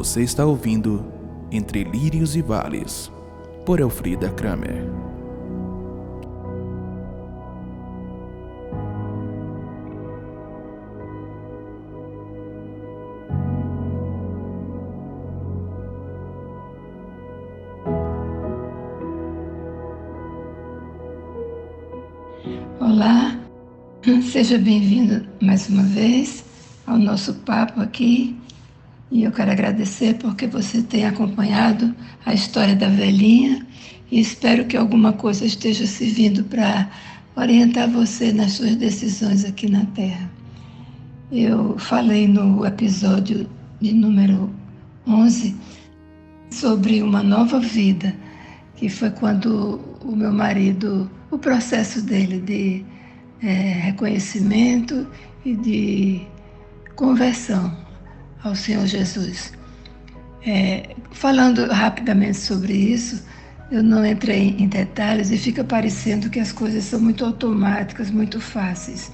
Você está ouvindo Entre Lírios e Vales, por Elfrida Kramer. Olá, seja bem-vindo mais uma vez ao nosso papo aqui. E eu quero agradecer porque você tem acompanhado a história da velhinha e espero que alguma coisa esteja servindo para orientar você nas suas decisões aqui na Terra. Eu falei no episódio de número 11 sobre uma nova vida, que foi quando o meu marido, o processo dele de reconhecimento e de conversão ao Senhor Jesus. Falando rapidamente sobre isso, eu não entrei em detalhes e fica parecendo que as coisas são muito automáticas, muito fáceis.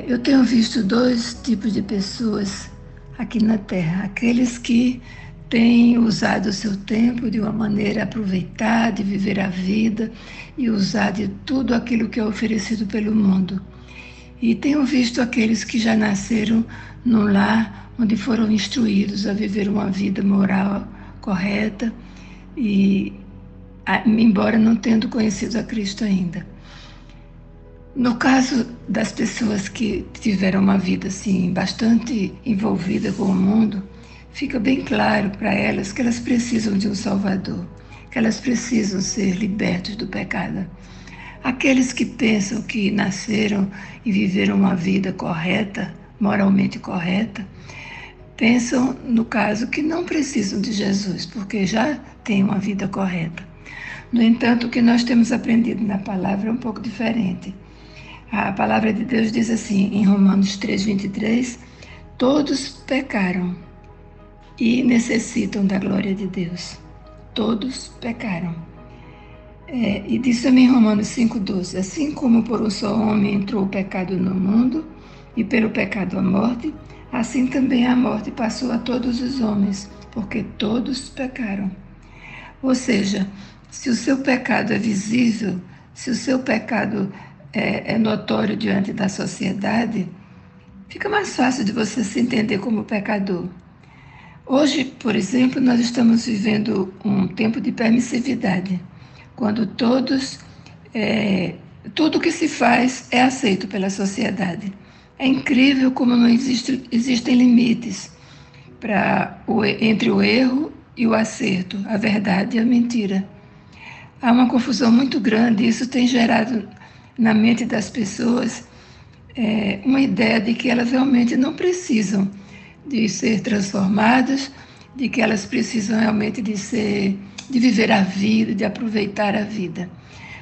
Eu tenho visto dois tipos de pessoas aqui na Terra: aqueles que têm usado o seu tempo de uma maneira a aproveitar, de viver a vida e usar de tudo aquilo que é oferecido pelo mundo. E tenho visto aqueles que já nasceram num lar onde foram instruídos a viver uma vida moral correta, e embora não tendo conhecido a Cristo ainda. No caso das pessoas que tiveram uma vida assim bastante envolvida com o mundo, fica bem claro para elas que elas precisam de um Salvador, que elas precisam ser libertos do pecado. Aqueles que pensam que nasceram e viveram uma vida correta, moralmente correta, pensam, no caso, que não precisam de Jesus, porque já têm uma vida correta. No entanto, o que nós temos aprendido na palavra é um pouco diferente. A palavra de Deus diz assim, em Romanos 3:23, todos pecaram e necessitam da glória de Deus. Todos pecaram. E diz também em Romanos 5:12, assim como por um só homem entrou o pecado no mundo, e pelo pecado a morte, assim também a morte passou a todos os homens, porque todos pecaram. Ou seja, se o seu pecado é visível, se o seu pecado é notório diante da sociedade, fica mais fácil de você se entender como pecador. Hoje, por exemplo, nós estamos vivendo um tempo de permissividade, quando tudo que se faz é aceito pela sociedade. É incrível como não existem limites entre o erro e o acerto, a verdade e a mentira. Há uma confusão muito grande e isso tem gerado na mente das pessoas uma ideia de que elas realmente não precisam de ser transformadas, de que elas precisam realmente de viver a vida, de aproveitar a vida.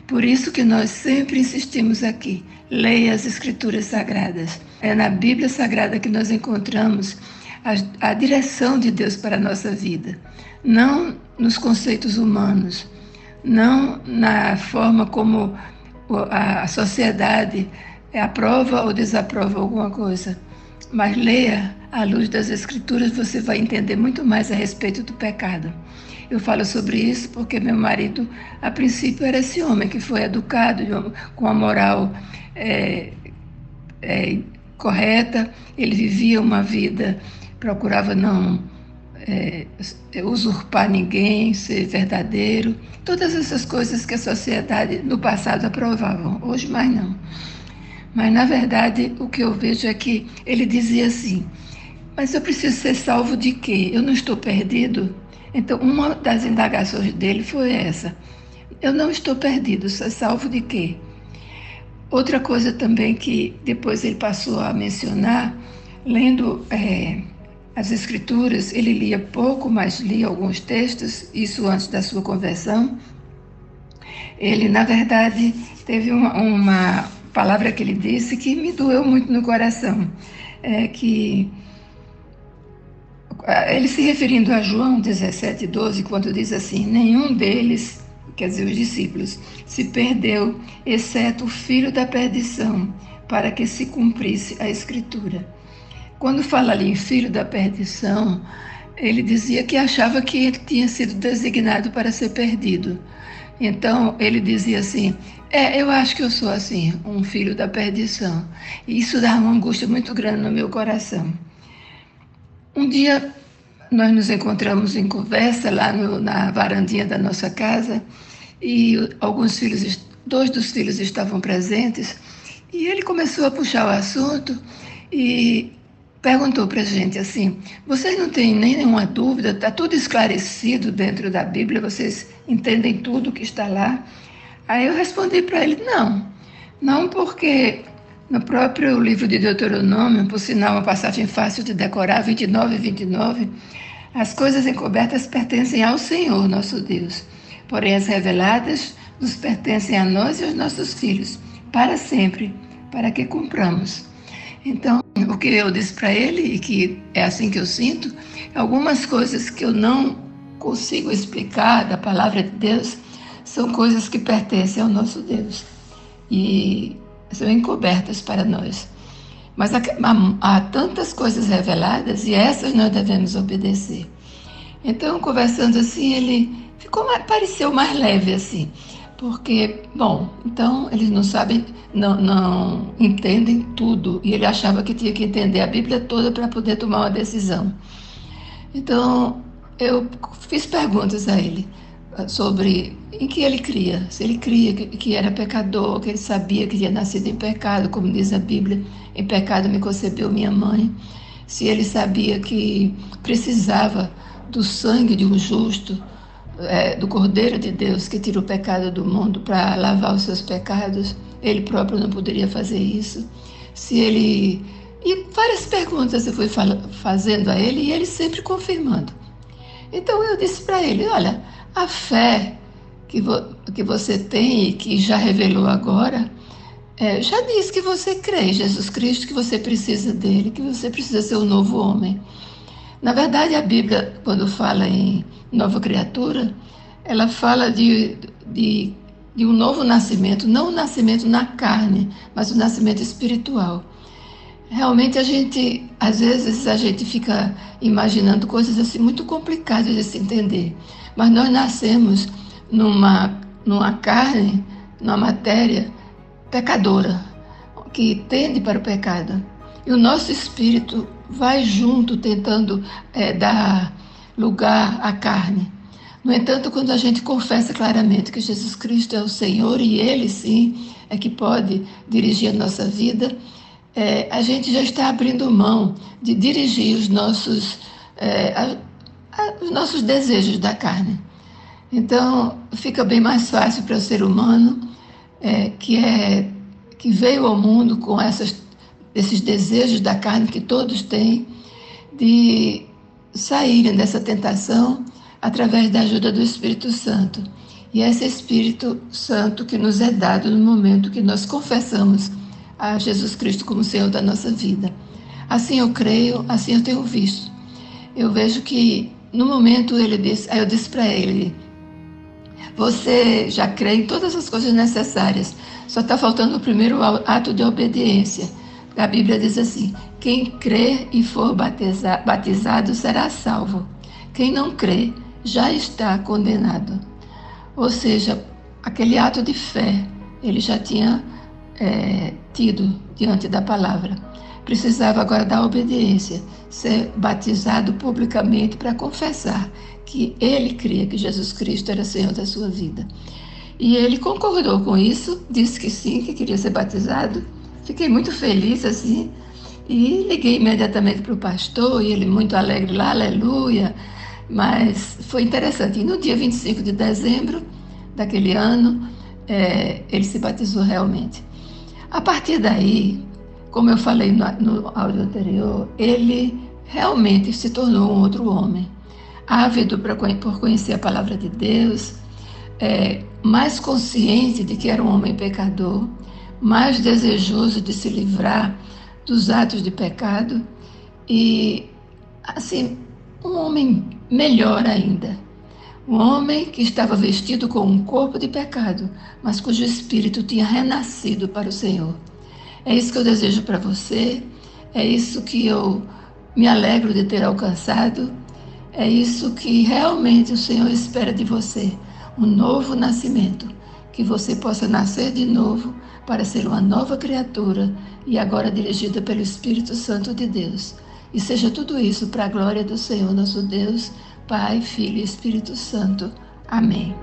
Por isso que nós sempre insistimos aqui, leia as Escrituras Sagradas. É na Bíblia Sagrada que nós encontramos a direção de Deus para a nossa vida, não nos conceitos humanos, não na forma como a sociedade aprova ou desaprova alguma coisa. Mas leia à luz das Escrituras, você vai entender muito mais a respeito do pecado. Eu falo sobre isso porque meu marido, a princípio, era esse homem que foi educado com a moral correta. Ele vivia uma vida, procurava não usurpar ninguém, ser verdadeiro. Todas essas coisas que a sociedade no passado aprovava, hoje mais não. Mas, na verdade, o que eu vejo é que ele dizia assim, mas eu preciso ser salvo de quê? Eu não estou perdido? Então, uma das indagações dele foi essa. Eu não estou perdido, sou salvo de quê? Outra coisa também que depois ele passou a mencionar, lendo as Escrituras, ele lia pouco, mas lia alguns textos, isso antes da sua conversão. Ele, na verdade, teve uma palavra que ele disse que me doeu muito no coração, que ele se referindo a João 17:12, quando diz assim, nenhum deles, quer dizer, os discípulos, se perdeu, exceto o filho da perdição, para que se cumprisse a Escritura. Quando fala ali em filho da perdição, ele dizia que achava que ele tinha sido designado para ser perdido. Então, ele dizia assim: eu acho que eu sou assim, um filho da perdição. E isso dava uma angústia muito grande no meu coração. Um dia, nós nos encontramos em conversa lá na varandinha da nossa casa e dois dos filhos estavam presentes e ele começou a puxar o assunto e perguntou para a gente assim: vocês não têm nenhuma dúvida? Está tudo esclarecido dentro da Bíblia? Vocês entendem tudo que está lá? Aí eu respondi para ele: não, porque no próprio livro de Deuteronômio, por sinal uma passagem fácil de decorar, 29 e 29, as coisas encobertas pertencem ao Senhor, nosso Deus. Porém, as reveladas nos pertencem a nós e aos nossos filhos, para sempre, para que cumpramos. Então, o que eu disse para ele, e que é assim que eu sinto, algumas coisas que eu não consigo explicar da palavra de Deus são coisas que pertencem ao nosso Deus e são encobertas para nós. Mas há tantas coisas reveladas e essas nós devemos obedecer. Então, conversando assim, ele pareceu mais leve assim, porque, então eles não sabem, não entendem tudo, e ele achava que tinha que entender a Bíblia toda para poder tomar uma decisão. Então, eu fiz perguntas a ele sobre em que ele cria, se ele cria que era pecador, que ele sabia que tinha nascido em pecado, como diz a Bíblia, em pecado me concebeu minha mãe, se ele sabia que precisava do sangue de um justo, do Cordeiro de Deus que tira o pecado do mundo para lavar os seus pecados, ele próprio não poderia fazer isso. E várias perguntas eu fui fazendo a ele e ele sempre confirmando. Então eu disse para ele: olha, a fé que você tem e que já revelou agora, já diz que você crê em Jesus Cristo, que você precisa dele, que você precisa ser um novo homem. Na verdade, a Bíblia, quando fala em nova criatura, ela fala de um novo nascimento, não o nascimento na carne, mas o nascimento espiritual. Realmente, às vezes, a gente fica imaginando coisas assim muito complicadas de se entender, mas nós nascemos numa carne, numa matéria pecadora, que tende para o pecado. E o nosso espírito vai junto, tentando dar lugar à carne. No entanto, quando a gente confessa claramente que Jesus Cristo é o Senhor e Ele, sim, é que pode dirigir a nossa vida, a gente já está abrindo mão de dirigir os nossos desejos da carne. Então, fica bem mais fácil para o ser humano que veio ao mundo com esses desejos da carne que todos têm, de saírem dessa tentação através da ajuda do Espírito Santo. E esse Espírito Santo que nos é dado no momento que nós confessamos a Jesus Cristo como Senhor da nossa vida. Assim eu creio, assim eu tenho visto. Eu vejo que no momento eu disse para ele: você já crê em todas as coisas necessárias, só está faltando o primeiro ato de obediência. A Bíblia diz assim: quem crê e for batizado será salvo. Quem não crê já está condenado. Ou seja, aquele ato de fé ele já tinha tido diante da palavra. Precisava agora da obediência, ser batizado publicamente para confessar que ele cria que Jesus Cristo era Senhor da sua vida. E ele concordou com isso, disse que sim, que queria ser batizado. Fiquei muito feliz assim e liguei imediatamente para o pastor e ele muito alegre lá, aleluia. Mas foi interessante. E no dia 25 de dezembro daquele ano, ele se batizou realmente. A partir daí, como eu falei no áudio anterior, ele realmente se tornou um outro homem, ávido por conhecer a palavra de Deus, mais consciente de que era um homem pecador, mais desejoso de se livrar dos atos de pecado e, assim, um homem melhor ainda. Um homem que estava vestido com um corpo de pecado, mas cujo espírito tinha renascido para o Senhor. É isso que eu desejo para você, é isso que eu me alegro de ter alcançado, É isso que realmente o Senhor espera de você, um novo nascimento, que você possa nascer de novo para ser uma nova criatura e agora dirigida pelo Espírito Santo de Deus. E seja tudo isso para a glória do Senhor nosso Deus, Pai, Filho e Espírito Santo. Amém.